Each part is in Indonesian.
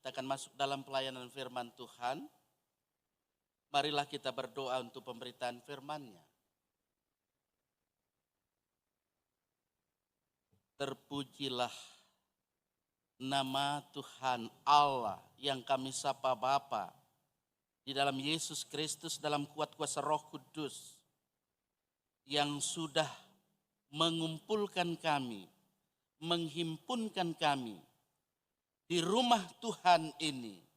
Kita akan masuk dalam pelayanan firman Tuhan. Marilah kita berdoa untuk pemberitaan firman-Nya. Terpujilah nama Tuhan Allah yang kami sapa Bapa di dalam Yesus Kristus dalam kuat kuasa Roh Kudus yang sudah mengumpulkan kami, menghimpunkan kami di rumah Tuhan ini.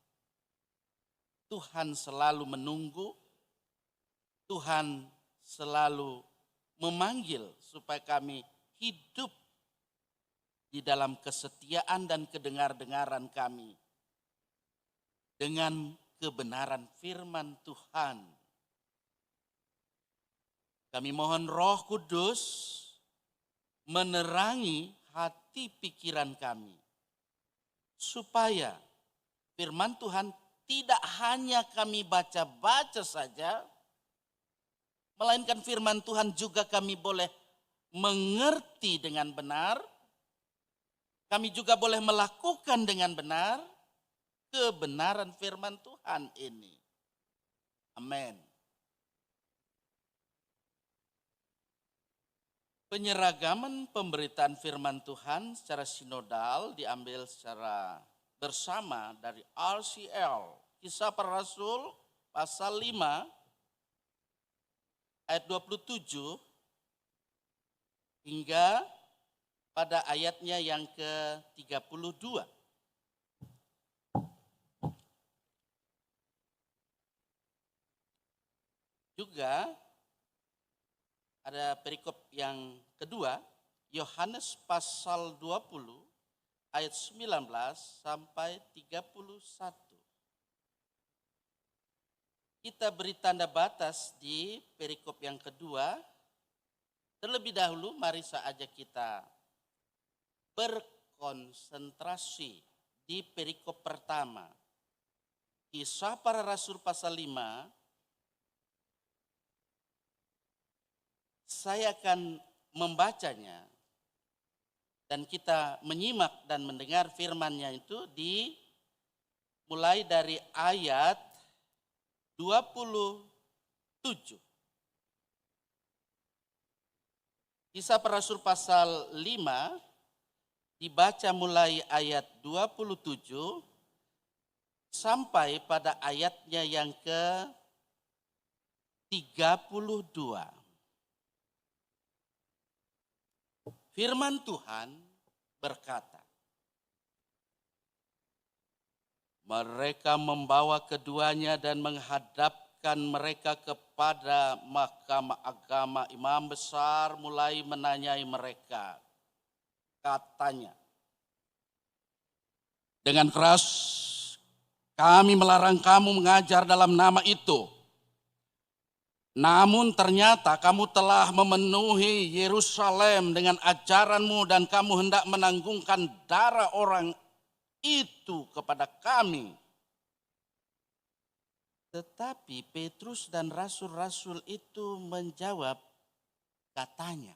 Tuhan selalu menunggu, Tuhan selalu memanggil supaya kami hidup di dalam kesetiaan dan kedengar-dengaran kami dengan kebenaran firman Tuhan. Kami mohon Roh Kudus menerangi hati pikiran kami, supaya firman Tuhan tidak hanya kami baca-baca saja, melainkan firman Tuhan juga kami boleh mengerti dengan benar, kami juga boleh melakukan dengan benar kebenaran firman Tuhan ini. Amin. Penyeragaman pemberitaan firman Tuhan secara sinodal diambil secara bersama dari RCL, Kisah Para Rasul pasal 5 ayat 27 hingga pada ayatnya yang ke-32. Juga ada perikop yang kedua, Yohanes pasal 20 ayat 19 sampai 31. Kita beri tanda batas di perikop yang kedua. Terlebih dahulu mari saja kita berkonsentrasi di perikop pertama. Kisah Para Rasul pasal 5. Saya akan membacanya dan kita menyimak dan mendengar firman-Nya itu mulai dari ayat 27. Kisah Para Rasul pasal 5 dibaca mulai ayat 27 sampai pada ayatnya yang ke-32. Firman Tuhan berkata, mereka membawa keduanya dan menghadapkan mereka kepada mahkamah agama. Imam besar mulai menanyai mereka. Katanya, dengan keras kami melarang kamu mengajar dalam nama itu. Namun ternyata kamu telah memenuhi Yerusalem dengan ajaranmu dan kamu hendak menanggungkan darah orang itu kepada kami. Tetapi Petrus dan rasul-rasul itu menjawab, katanya,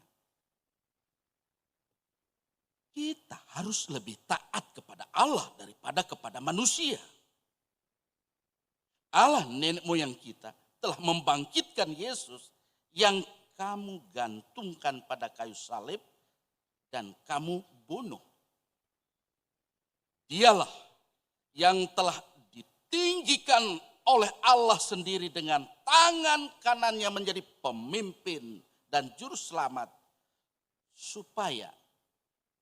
kita harus lebih taat kepada Allah daripada kepada manusia. Allah nenek moyang kita telah membangkitkan Yesus yang kamu gantungkan pada kayu salib dan kamu bunuh. Dialah yang telah ditinggikan oleh Allah sendiri dengan tangan kanannya menjadi pemimpin dan juru selamat, supaya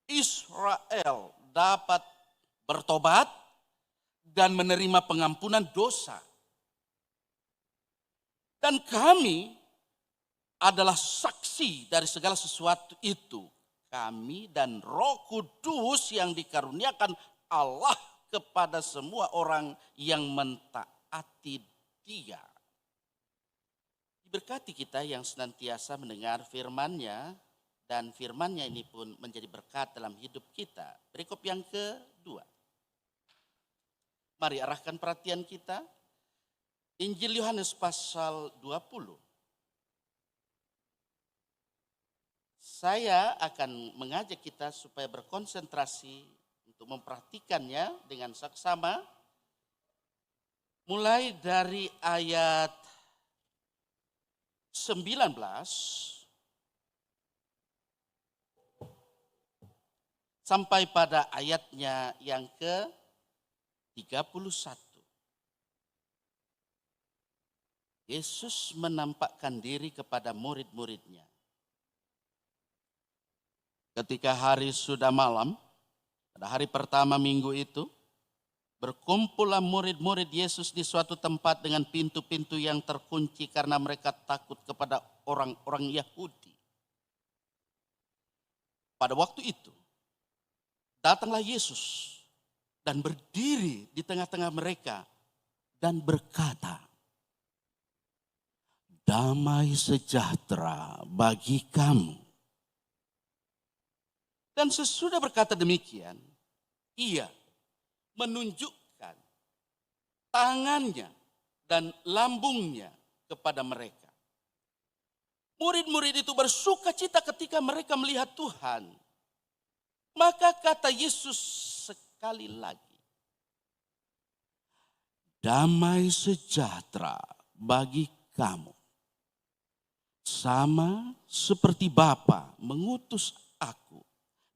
Israel dapat bertobat dan menerima pengampunan dosa. Dan kami adalah saksi dari segala sesuatu itu. Kami dan Roh Kudus yang dikaruniakan Allah kepada semua orang yang mentaati Dia. Diberkati kita yang senantiasa mendengar firman-Nya, dan firman-Nya ini pun menjadi berkat dalam hidup kita. Perikop yang kedua. Mari arahkan perhatian kita. Injil Yohanes pasal 20. Saya akan mengajak kita supaya berkonsentrasi untuk memperhatikannya dengan saksama mulai dari ayat 19 sampai pada ayatnya yang ke-31. Yesus menampakkan diri kepada murid-muridnya. Ketika hari sudah malam, pada hari pertama minggu itu, berkumpullah murid-murid Yesus di suatu tempat dengan pintu-pintu yang terkunci karena mereka takut kepada orang-orang Yahudi. Pada waktu itu, datanglah Yesus dan berdiri di tengah-tengah mereka dan berkata, "Damai sejahtera bagi kamu." Dan sesudah berkata demikian, ia menunjukkan tangannya dan lambungnya kepada mereka. Murid-murid itu bersuka cita ketika mereka melihat Tuhan. Maka kata Yesus sekali lagi, "Damai sejahtera bagi kamu. Sama seperti Bapa mengutus aku,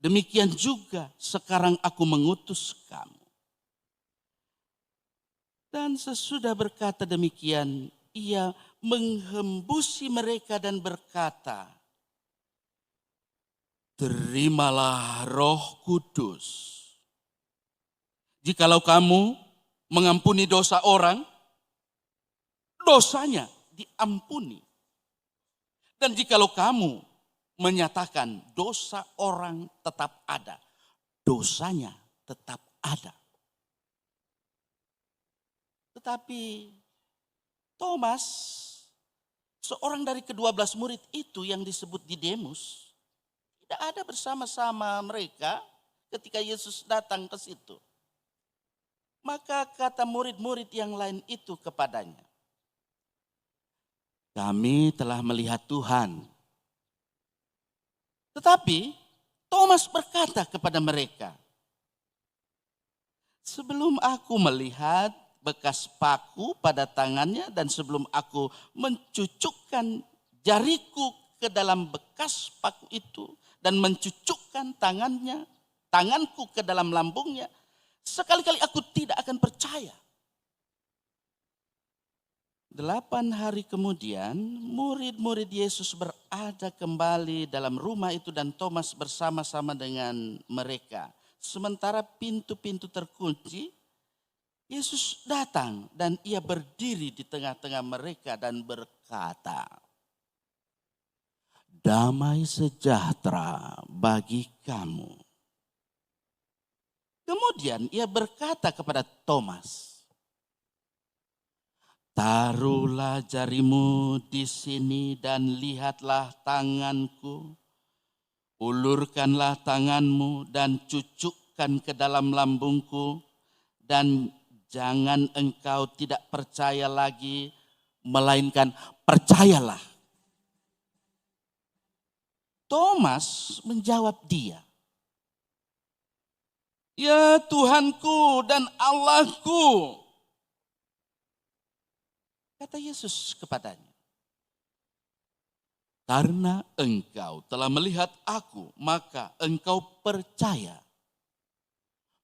demikian juga sekarang aku mengutus kamu." Dan sesudah berkata demikian, ia menghembusi mereka dan berkata, "Terimalah Roh Kudus. Jikalau kamu mengampuni dosa orang, dosanya diampuni. Dan jikalau kamu menyatakan dosa orang tetap ada, dosanya tetap ada." Tetapi Thomas, seorang dari ke-12 murid itu yang disebut Didemus, tidak ada bersama-sama mereka ketika Yesus datang ke situ. Maka kata murid-murid yang lain itu kepadanya, "Kami telah melihat Tuhan." Tetapi Thomas berkata kepada mereka, "Sebelum aku melihat bekas paku pada tangannya dan sebelum aku mencucukkan jariku ke dalam bekas paku itu dan mencucukkan tanganku ke dalam lambungnya, sekali-kali aku tidak akan percaya." 8 hari kemudian, murid-murid Yesus berada kembali dalam rumah itu dan Thomas bersama-sama dengan mereka. Sementara pintu-pintu terkunci, Yesus datang dan ia berdiri di tengah-tengah mereka dan berkata, "Damai sejahtera bagi kamu." Kemudian ia berkata kepada Thomas, "Taruhlah jarimu di sini dan lihatlah tanganku. Ulurkanlah tanganmu dan cucukkan ke dalam lambungku. Dan jangan engkau tidak percaya lagi, melainkan percayalah." Thomas menjawab dia, "Ya Tuhanku dan Allahku." Kata Yesus kepadanya, "Karena engkau telah melihat aku, maka engkau percaya.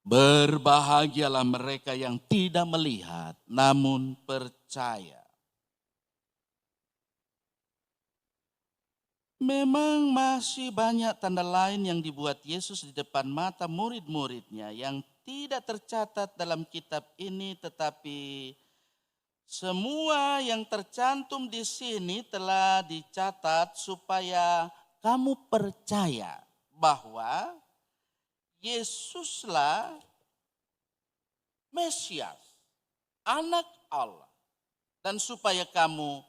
Berbahagialah mereka yang tidak melihat, namun percaya." Memang masih banyak tanda lain yang dibuat Yesus di depan mata murid-muridnya yang tidak tercatat dalam kitab ini, tetapi semua yang tercantum di sini telah dicatat supaya kamu percaya bahwa Yesuslah Mesias, Anak Allah, dan supaya kamu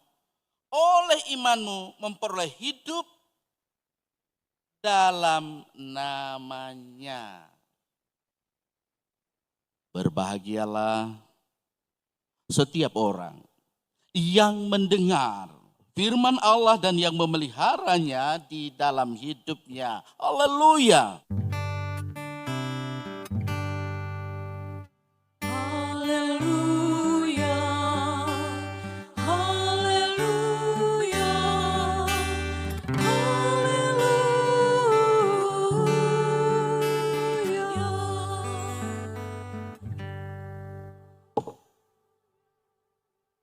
oleh imanmu memperoleh hidup dalam namanya. Berbahagialah setiap orang yang mendengar firman Allah dan yang memeliharanya di dalam hidupnya. Haleluya. Haleluya,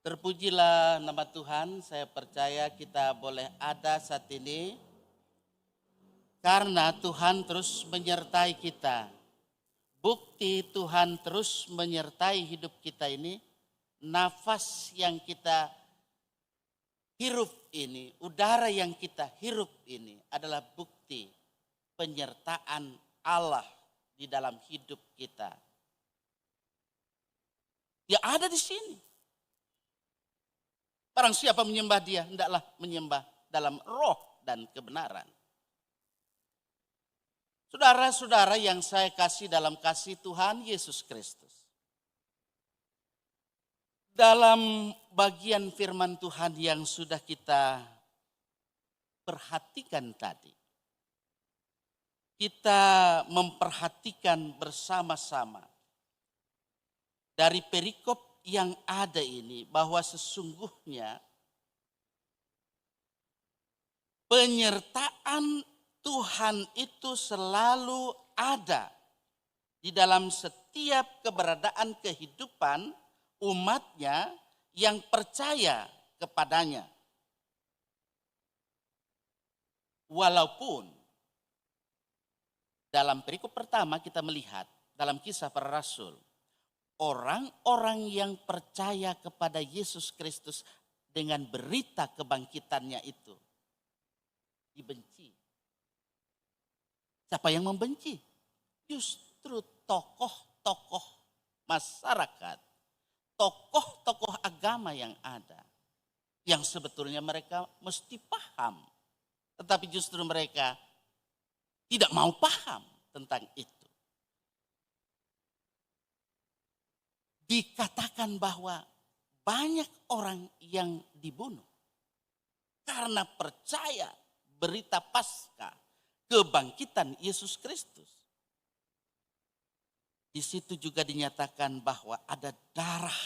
Terpujilah nama Tuhan, saya percaya kita boleh ada saat ini karena Tuhan terus menyertai kita. Bukti Tuhan terus menyertai hidup kita ini, nafas yang kita hirup ini, udara yang kita hirup ini adalah bukti penyertaan Allah di dalam hidup kita. Dia ada di sini. Barang siapa menyembah dia, hendaklah menyembah dalam roh dan kebenaran. Saudara-saudara yang saya kasih dalam kasih Tuhan Yesus Kristus. Dalam bagian firman Tuhan yang sudah kita perhatikan tadi. Kita memperhatikan bersama-sama dari perikop yang ada ini bahwa sesungguhnya penyertaan Tuhan itu selalu ada di dalam setiap keberadaan kehidupan umatnya yang percaya kepadanya. Walaupun dalam perikop pertama kita melihat dalam Kisah Para Rasul, orang-orang yang percaya kepada Yesus Kristus dengan berita kebangkitannya itu dibenci. Siapa yang membenci? Justru tokoh-tokoh masyarakat, tokoh-tokoh agama yang ada. Yang sebetulnya mereka mesti paham. Tetapi justru mereka tidak mau paham tentang itu. Dikatakan bahwa banyak orang yang dibunuh karena percaya berita Paskah kebangkitan Yesus Kristus. Di situ juga dinyatakan bahwa ada darah.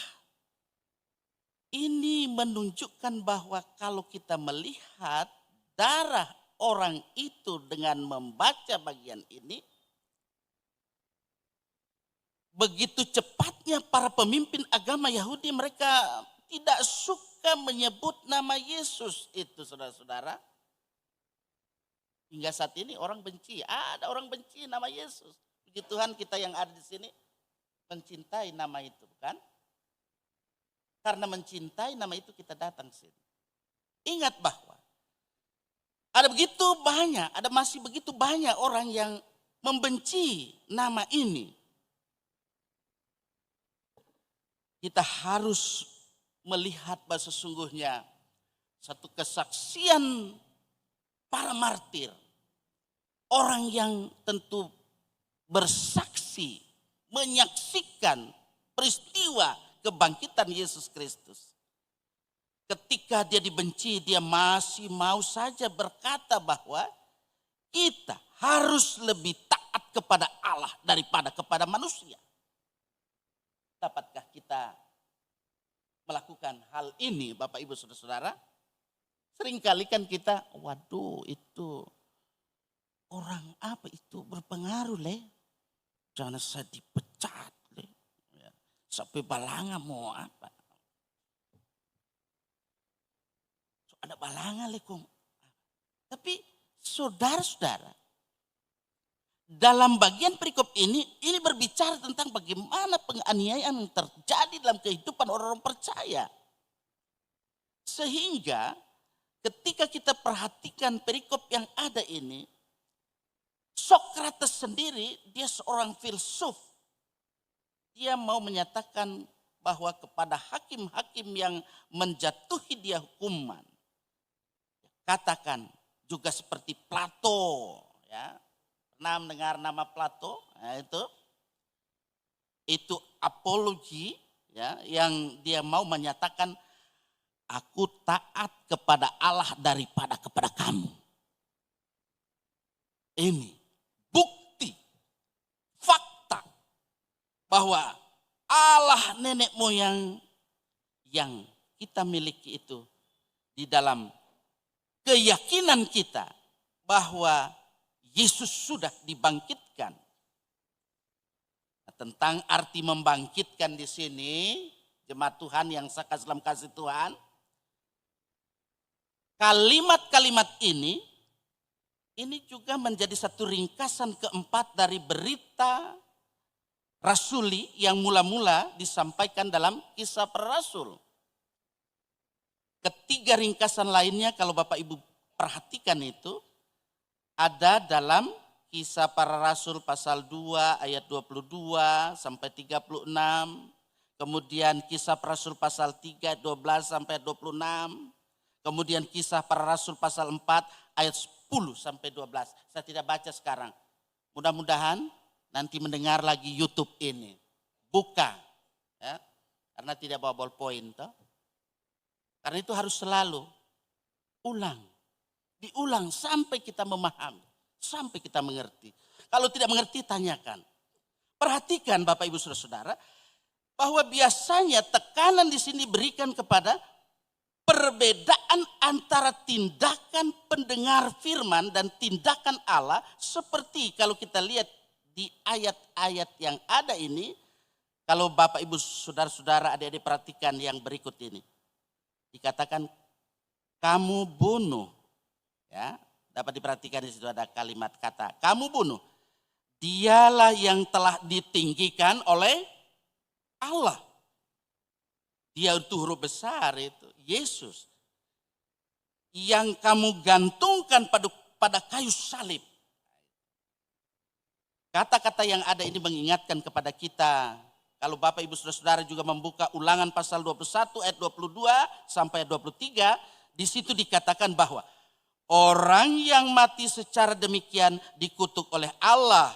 Ini menunjukkan bahwa kalau kita melihat darah orang itu dengan membaca bagian ini, begitu cepatnya para pemimpin agama Yahudi mereka tidak suka menyebut nama Yesus itu, saudara-saudara. Hingga saat ini orang benci, ada orang benci nama Yesus. Puji Tuhan kita yang ada di sini mencintai nama itu, bukan? Karena mencintai nama itu kita datang sini. Ingat bahwa masih begitu banyak orang yang membenci nama ini. Kita harus melihat bahwa sesungguhnya satu kesaksian para martir. Orang yang tentu bersaksi, menyaksikan peristiwa kebangkitan Yesus Kristus. Ketika dia dibenci, dia masih mau saja berkata bahwa kita harus lebih taat kepada Allah daripada kepada manusia. Dapatkah kita melakukan hal ini Bapak Ibu Saudara-saudara? Seringkali kan kita, waduh itu orang apa itu berpengaruh le. Jangan saya dipecat le. Ya, sampai balanga mau apa. So, ada balanga le kong. Tapi saudara-saudara, dalam bagian perikop ini berbicara tentang bagaimana penganiayaan yang terjadi dalam kehidupan orang-orang percaya. Sehingga ketika kita perhatikan perikop yang ada ini, Sokrates sendiri dia seorang filsuf. Dia mau menyatakan bahwa kepada hakim-hakim yang menjatuhi dia hukuman. Katakan juga seperti Plato, ya. Pernah mendengar nama Plato? Nah, itu apologi, ya, yang dia mau menyatakan aku taat kepada Allah daripada kepada kamu. Ini bukti, fakta bahwa Allah nenek moyang yang kita miliki itu di dalam keyakinan kita bahwa Yesus sudah dibangkitkan. Nah, tentang arti membangkitkan di sini jemaat Tuhan yang saya kasih dalam kasih Tuhan. Kalimat-kalimat ini juga menjadi satu ringkasan keempat dari berita rasuli yang mula-mula disampaikan dalam Kisah Para Rasul. Ketiga ringkasan lainnya kalau Bapak Ibu perhatikan itu ada dalam Kisah Para Rasul pasal 2 ayat 22 sampai 36. Kemudian Kisah Para Rasul pasal 3 ayat 12 sampai 26. Kemudian Kisah Para Rasul pasal 4 ayat 10 sampai 12. Saya tidak baca sekarang. Mudah-mudahan nanti mendengar lagi YouTube ini. Buka. Ya, karena tidak bawa ballpoint. Toh. Karena itu harus selalu ulang. Diulang sampai kita memahami. Sampai kita mengerti. Kalau tidak mengerti tanyakan. Perhatikan Bapak Ibu Saudara-saudara. Bahwa biasanya tekanan di sini diberikan kepada perbedaan antara tindakan pendengar firman dan tindakan Allah seperti kalau kita lihat di ayat-ayat yang ada ini, kalau Bapak Ibu Saudara-saudara adik-adik perhatikan yang berikut ini. Dikatakan kamu bunuh. Ya, dapat diperhatikan di situ ada kalimat kata kamu bunuh. Dialah yang telah ditinggikan oleh Allah. Dia itu huruf besar itu. Yesus. Yang kamu gantungkan pada kayu salib. Kata-kata yang ada ini mengingatkan kepada kita. Kalau Bapak Ibu Saudara-saudara juga membuka Ulangan pasal 21 ayat 22 sampai 23. Di situ dikatakan bahwa orang yang mati secara demikian dikutuk oleh Allah.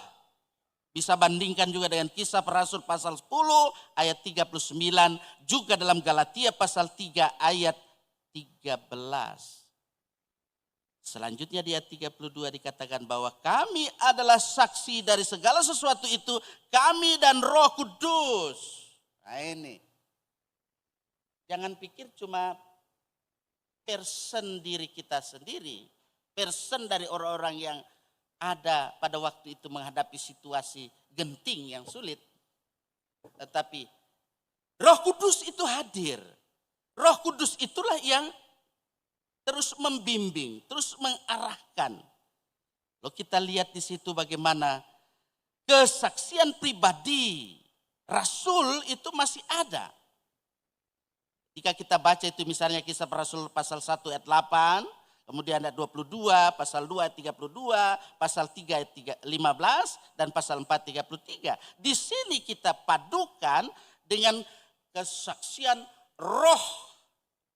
Bisa bandingkan juga dengan Kisah Para Rasul pasal 10 ayat 39. Juga dalam Galatia pasal 3 ayat 13. Selanjutnya di ayat 32 dikatakan bahwa kami adalah saksi dari segala sesuatu itu. Kami dan Roh Kudus. Nah ini. Jangan pikir cuma person diri kita sendiri. Person dari orang-orang yang ada pada waktu itu menghadapi situasi genting yang sulit. Tetapi Roh Kudus itu hadir. Roh Kudus itulah yang terus membimbing, terus mengarahkan. Lalu kita lihat di situ bagaimana kesaksian pribadi Rasul itu masih ada. Jika kita baca itu misalnya Kisah Para Rasul pasal 1 ayat 8. Kemudian ada 22, pasal 2 ayat 32, pasal 3 ayat 15, dan pasal 4 33. Di sini kita padukan dengan kesaksian roh.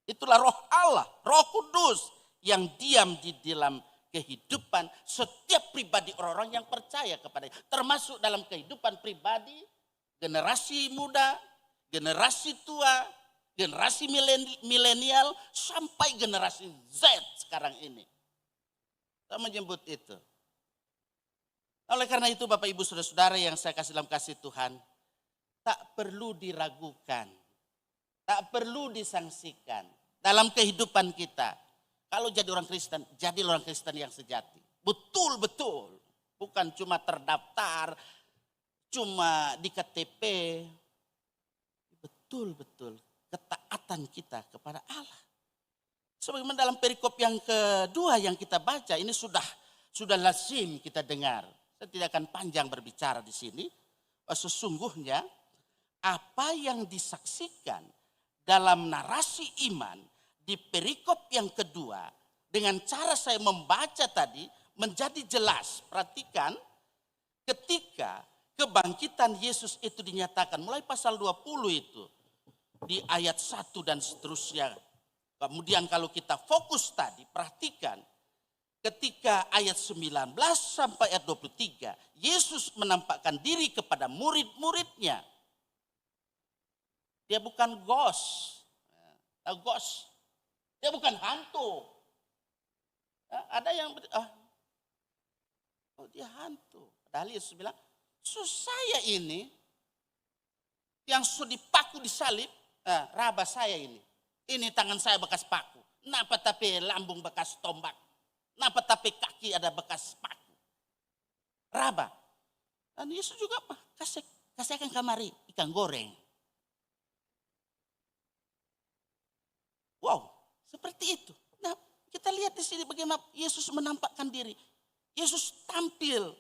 Itulah roh Allah, Roh Kudus yang diam di dalam kehidupan setiap pribadi orang-orang yang percaya kepadanya. Termasuk dalam kehidupan pribadi, generasi muda, generasi tua, generasi milenial sampai generasi Z sekarang ini. Kita menyebut itu. Oleh karena itu Bapak Ibu Saudara-saudara yang saya kasih dalam kasih Tuhan. Tak perlu diragukan. Tak perlu disangsikan. Dalam kehidupan kita. Kalau jadi orang Kristen, jadi orang Kristen yang sejati. Betul-betul. Bukan cuma terdaftar. Cuma di KTP. Betul-betul. Ketaatan kita kepada Allah. Sebagaimana dalam perikop yang kedua yang kita baca ini sudah lazim kita dengar. Saya tidak akan panjang berbicara di sini. Sesungguhnya apa yang disaksikan dalam narasi iman di perikop yang kedua dengan cara saya membaca tadi menjadi jelas. Perhatikan ketika kebangkitan Yesus itu dinyatakan mulai pasal 20 itu. Di ayat 1 dan seterusnya. Kemudian kalau kita fokus tadi, perhatikan. Ketika ayat 19 sampai ayat 23. Yesus menampakkan diri kepada murid-muridnya. Dia bukan ghost. Ghost. Dia bukan hantu. Ada yang, dia hantu. Padahal Yesus bilang, saya ini yang sudah dipaku di salib, raba saya ini. Ini tangan saya bekas paku. Napa tapi lambung bekas tombak. Napa tapi kaki ada bekas paku. Raba. Dan Yesus juga kasihkan kamari ikan goreng. Seperti itu. Nah, kita lihat di sini bagaimana Yesus menampakkan diri. Yesus tampil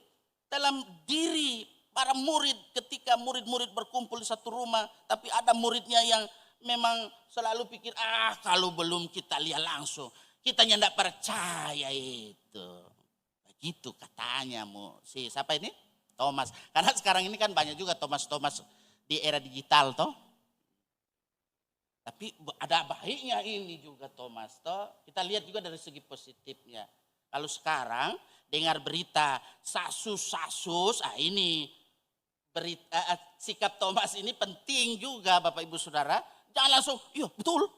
dalam diri para murid ketika murid-murid berkumpul di satu rumah. Tapi ada muridnya yang memang selalu pikir, kalau belum kita lihat langsung, kita tidak percaya itu. Begitu katanya siapa ini? Thomas. Karena sekarang ini kan banyak juga Thomas di era digital toh. Tapi ada baiknya ini juga Thomas toh. Kita lihat juga dari segi positifnya. Kalau sekarang dengar berita sasus, ini berita sikap Thomas ini penting juga Bapak Ibu Saudara. Jangan langsung, iya betul.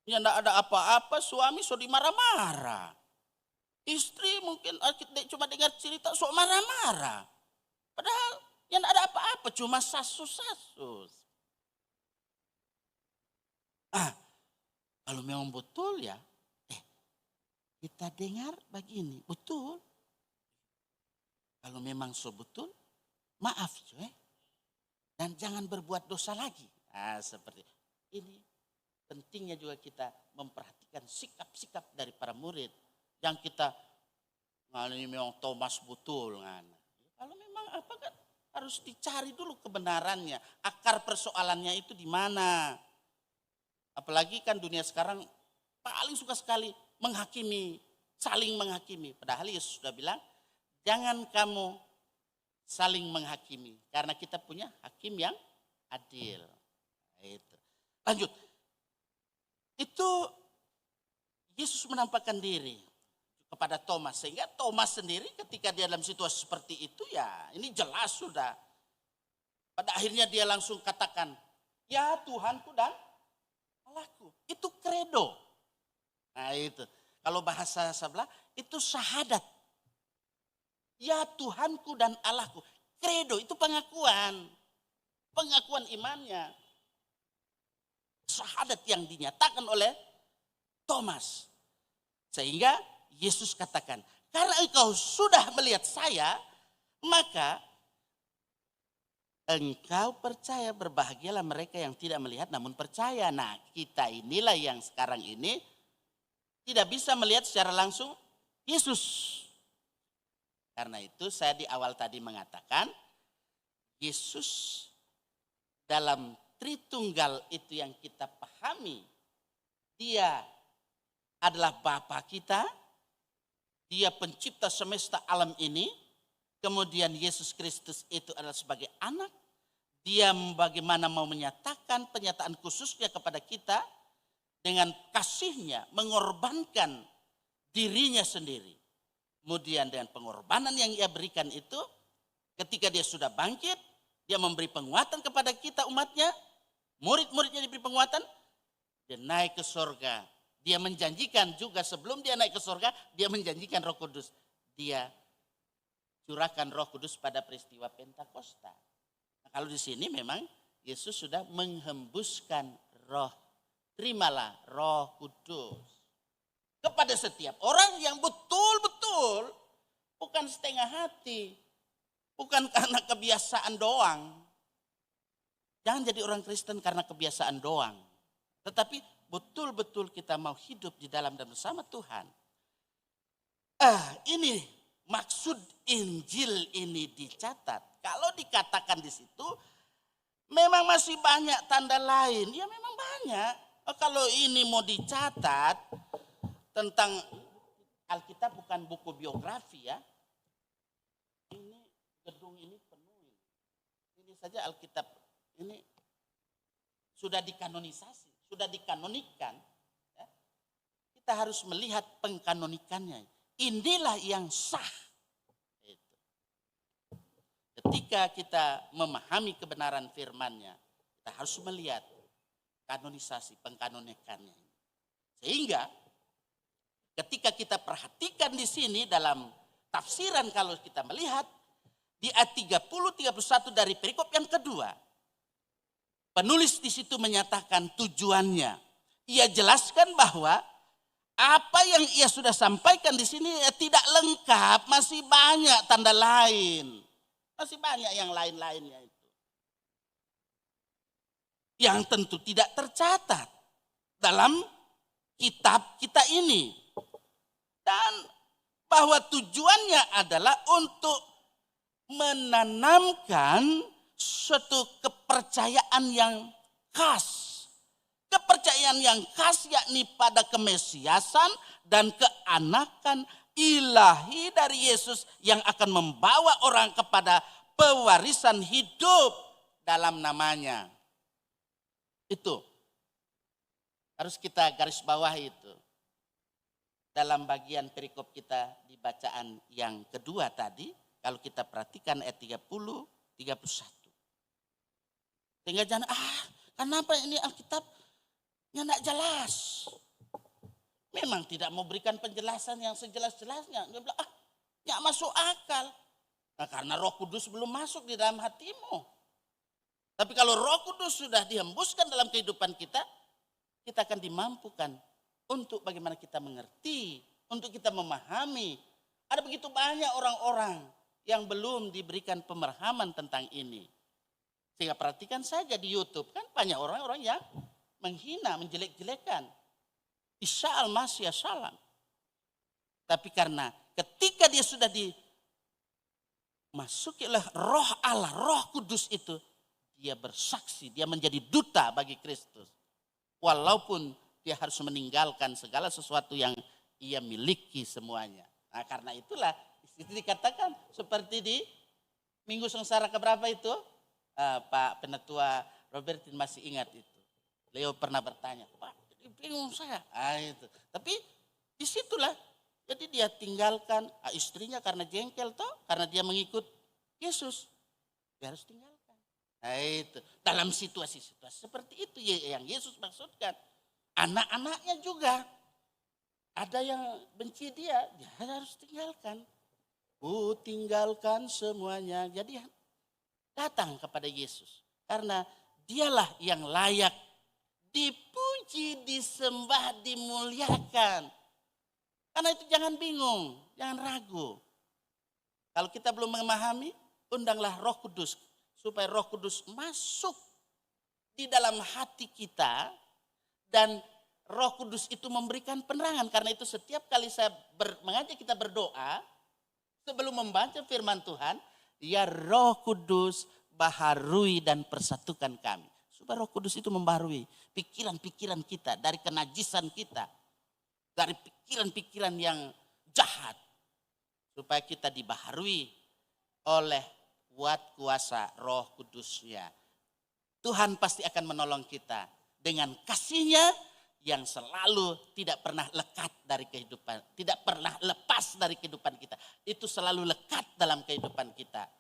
Ya enggak ada apa-apa, suami sudah marah-marah. Istri mungkin cuma dengar cerita sok marah-marah. Padahal yang enggak ada apa-apa, cuma sasus-sasus. Kalau memang betul ya, kita dengar begini, betul. Kalau memang betul, maaf dan jangan berbuat dosa lagi. Seperti ini. Pentingnya juga kita memperhatikan sikap-sikap dari para murid. Yang kita, ini memang Thomas betul. Kalau memang apa kan harus dicari dulu kebenarannya. Akar persoalannya itu di mana. Apalagi kan dunia sekarang paling suka sekali menghakimi, saling menghakimi. Padahal Yesus sudah bilang, jangan kamu saling menghakimi. Karena kita punya hakim yang adil. Itu. Lanjut. Itu Yesus menampakkan diri kepada Thomas. Sehingga Thomas sendiri ketika dia dalam situasi seperti itu ya ini jelas sudah. Pada akhirnya dia langsung katakan, ya Tuhanku dan Allahku. Itu kredo. Nah itu. Kalau bahasa sebelah itu syahadat. Ya Tuhanku dan Allahku. Kredo itu pengakuan. Pengakuan imannya. Syahadat yang dinyatakan oleh Thomas. Sehingga Yesus katakan, karena engkau sudah melihat saya, maka engkau percaya. Berbahagialah mereka yang tidak melihat namun percaya. Nah kita inilah yang sekarang ini tidak bisa melihat secara langsung Yesus. Karena itu saya di awal tadi mengatakan Yesus dalam Tritunggal itu yang kita pahami. Dia adalah Bapa kita. Dia pencipta semesta alam ini. Kemudian Yesus Kristus itu adalah sebagai anak. Dia bagaimana mau menyatakan penyataan khususnya kepada kita. Dengan kasihnya mengorbankan dirinya sendiri. Kemudian dengan pengorbanan yang ia berikan itu. Ketika dia sudah bangkit. Dia memberi penguatan kepada kita umatnya. Murid-muridnya diberi penguatan. Dia naik ke surga. Dia menjanjikan juga sebelum dia naik ke surga. Dia menjanjikan Roh Kudus. Dia curahkan Roh Kudus pada peristiwa Pentakosta. Nah, kalau di sini memang Yesus sudah menghembuskan roh. Terimalah Roh Kudus. Kepada setiap orang yang betul-betul bukan setengah hati. Bukan karena kebiasaan doang. Jangan jadi orang Kristen karena kebiasaan doang. Tetapi betul-betul kita mau hidup di dalam dan bersama Tuhan. Ini maksud Injil ini dicatat. Kalau dikatakan di situ, memang masih banyak tanda lain. Ya memang banyak. Kalau ini mau dicatat tentang Alkitab bukan buku biografi ya. Ini gedung ini penuh. Ini saja Alkitab ini sudah dikanonisasi, sudah dikanonikan. Ya. Kita harus melihat pengkanonikannya. Inilah yang sah. Itu. Ketika kita memahami kebenaran firman-Nya, kita harus melihat kanonisasi, pengkanonikannya. Sehingga ketika kita perhatikan di sini dalam tafsiran kalau kita melihat di ayat 30-31 dari perikop yang kedua. Penulis di situ menyatakan tujuannya. Ia jelaskan bahwa apa yang ia sudah sampaikan di sini tidak lengkap, masih banyak tanda lain. Masih banyak yang lain-lainnya itu. Yang tentu tidak tercatat dalam kitab kita ini. Dan bahwa tujuannya adalah untuk menanamkan suatu kepercayaan yang khas. Kepercayaan yang khas yakni pada kemesiasan dan keanakan ilahi dari Yesus yang akan membawa orang kepada pewarisan hidup dalam namanya. Itu harus kita garis bawah itu. Dalam bagian perikop kita di bacaan yang kedua tadi, kalau kita perhatikan ayat 30, 31. Sehingga jangan, kenapa ini Alkitabnya tidak jelas. Memang tidak mau berikan penjelasan yang sejelas-jelasnya. Dia bilang, tidak masuk akal. Nah, karena Roh Kudus belum masuk di dalam hatimu. Tapi kalau Roh Kudus sudah dihembuskan dalam kehidupan kita akan dimampukan untuk bagaimana kita mengerti, untuk kita memahami. Ada begitu banyak orang-orang yang belum diberikan pemahaman tentang ini. Sehingga perhatikan saja di YouTube, kan banyak orang-orang yang menghina, menjelek-jelekan Isa al-Masih salam. Tapi karena ketika dia sudah dimasuki oleh Roh Allah, Roh Kudus itu, dia bersaksi, dia menjadi duta bagi Kristus. Walaupun dia harus meninggalkan segala sesuatu yang ia miliki semuanya. Nah, karena itulah itu dikatakan seperti di Minggu Sengsara keberapa itu? Pak Penatua Robertin masih ingat itu. Beliau pernah bertanya, Pak, bingung saya. Itu. Tapi disitulah, jadi dia tinggalkan istrinya karena jengkel toh, karena dia mengikut Yesus. Dia harus tinggalkan. Nah itu, dalam situasi-situasi seperti itu yang Yesus maksudkan. Anak-anaknya juga, ada yang benci dia harus tinggalkan. Tinggalkan semuanya. Jadi datang kepada Yesus. Karena dialah yang layak dipuji, disembah, dimuliakan. Karena itu jangan bingung, jangan ragu. Kalau kita belum memahami, undanglah Roh Kudus. Supaya Roh Kudus masuk di dalam hati kita. Dan Roh Kudus itu memberikan penerangan. Karena itu setiap kali saya mengajak kita berdoa, sebelum membaca firman Tuhan, ya Roh Kudus baharui dan persatukan kami. Supaya Roh Kudus itu membaharui pikiran-pikiran kita dari kenajisan kita. Dari pikiran-pikiran yang jahat. Supaya kita dibaharui oleh kuasa Roh Kudusnya. Tuhan pasti akan menolong kita dengan kasih-Nya yang selalu tidak pernah lekat dari kehidupan. Tidak pernah lepas dari kehidupan kita. Itu selalu lekat dalam kehidupan kita.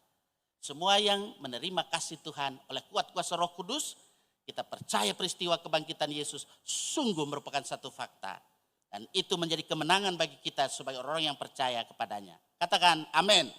Semua yang menerima kasih Tuhan oleh kuat kuasa Roh Kudus, kita percaya peristiwa kebangkitan Yesus sungguh merupakan satu fakta. Dan itu menjadi kemenangan bagi kita sebagai orang yang percaya kepadanya. Katakan amin.